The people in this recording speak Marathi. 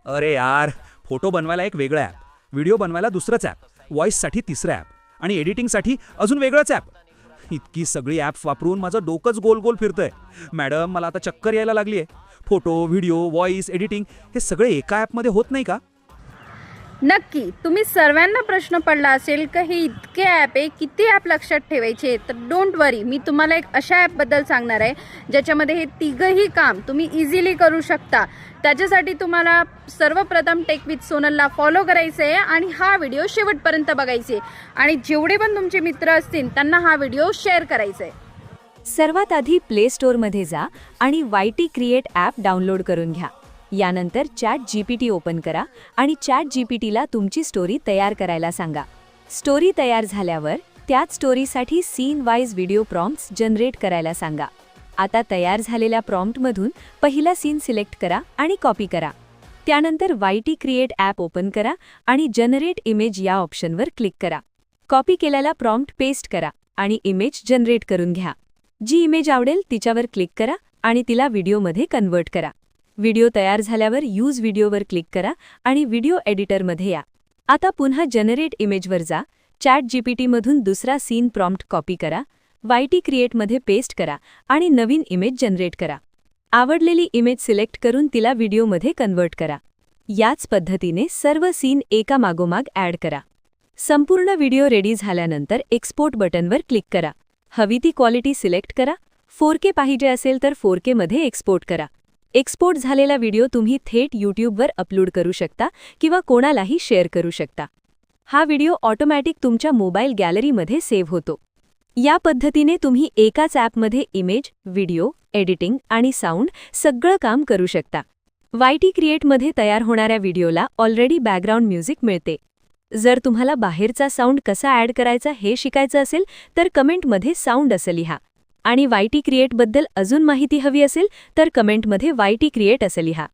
अरे यार, फोटो बनवायला एक वेगळं ॲप, व्हिडिओ बनवायला दुसरंच ॲप, व्हॉईससाठी तिसरं ॲप आणि एडिटिंगसाठी अजून वेगळंच ॲप. इतकी सगळी ॲप्स वापरून माझं डोकंच गोल गोल फिरतंय. मॅडम, मला आता चक्कर यायला लागली आहे. फोटो, व्हिडिओ, व्हॉईस, एडिटिंग हे सगळे एका ॲपमध्ये होत नाही का? नक्की. तुम्ही सर्वांना प्रश्न पडला असेल की हे इतके ॲप आहे, किती ॲप लक्षात ठेवायचे. तर डोंट वरी, मी तुम्हाला एक अशा ॲपबद्दल सांगणार आहे ज्याच्यामध्ये हे तिघंही काम तुम्ही इझिली करू शकता. त्याच्यासाठी तुम्हाला सर्वप्रथम टेक विथ सोनलला फॉलो करायचं आहे आणि हा व्हिडिओ शेवटपर्यंत बघायचे आणि जेवढे पण तुमचे मित्र असतील त्यांना हा व्हिडिओ शेअर करायचा आहे. सर्वात आधी प्ले स्टोअरमध्ये जा आणि YT क्रिएट ॲप डाउनलोड करून घ्या. यानंतर ChatGPT ओपन करा आणि ChatGPTला तुमची स्टोरी तयार करायला सांगा. स्टोरी तयार झाल्यावर त्याच स्टोरीसाठी scene wise video prompts generate करायला सांगा. आता तयार झालेल्या प्रॉम्प्टमधून पहिला सीन सिलेक्ट करा आणि कॉपी करा. त्यानंतर YT क्रिएट ॲप ओपन करा आणि जनरेट इमेज या ऑप्शनवर क्लिक करा. कॉपी केलेला प्रॉम्प्ट पेस्ट करा आणि इमेज जनरेट करून घ्या. जी इमेज आवडेल तिच्यावर क्लिक करा आणि तिला व्हिडिओमध्ये कन्वर्ट करा. व्हिडिओ तयार झाल्यावर यूज व्हिडिओवर क्लिक करा आणि व्हिडिओ एडिटरमध्ये या. आता पुन्हा जनरेट इमेजवर जा. ChatGPTमधून दुसरा सीन प्रॉम्प्ट कॉपी करा, YT क्रिएटमध्ये पेस्ट करा आणि नवीन इमेज जनरेट करा. आवडलेली इमेज सिलेक्ट करून तिला व्हिडिओमध्ये कन्वर्ट करा. याच पद्धतीने सर्व सीन एका मागोमाग ॲड करा. संपूर्ण व्हिडिओ रेडी झाल्यानंतर एक्सपोर्ट बटनवर क्लिक करा. हवी ती क्वालिटी सिलेक्ट करा. 4K पाहिजे असेल तर 4K मध्ये एक्सपोर्ट करा. एक्सपोर्ट झालेला व्हिडिओ तुम्ही थेट यूट्यूबवर अपलोड करू शकता किंवा कोणालाही शेअर करू शकता. हा व्हिडिओ ऑटोमॅटिक तुमच्या मोबाईल गॅलरीमध्ये सेव्ह होतो. या पद्धतीने तुम्ही एकाच ॲपमध्ये इमेज, व्हिडिओ, एडिटिंग आणि साऊंड सगळं काम करू शकता. YT क्रिएटमध्ये तयार होणाऱ्या व्हिडिओला ऑलरेडी बॅकग्राऊंड म्युझिक मिळते. जर तुम्हाला बाहेरचा साऊंड कसा ॲड करायचा हे शिकायचं असेल तर कमेंटमध्ये साऊंड असं लिहा आणि YT क्रिएटबद्दल अजून माहिती हवी असेल तर कमेंटमध्ये YT क्रिएट असं लिहा.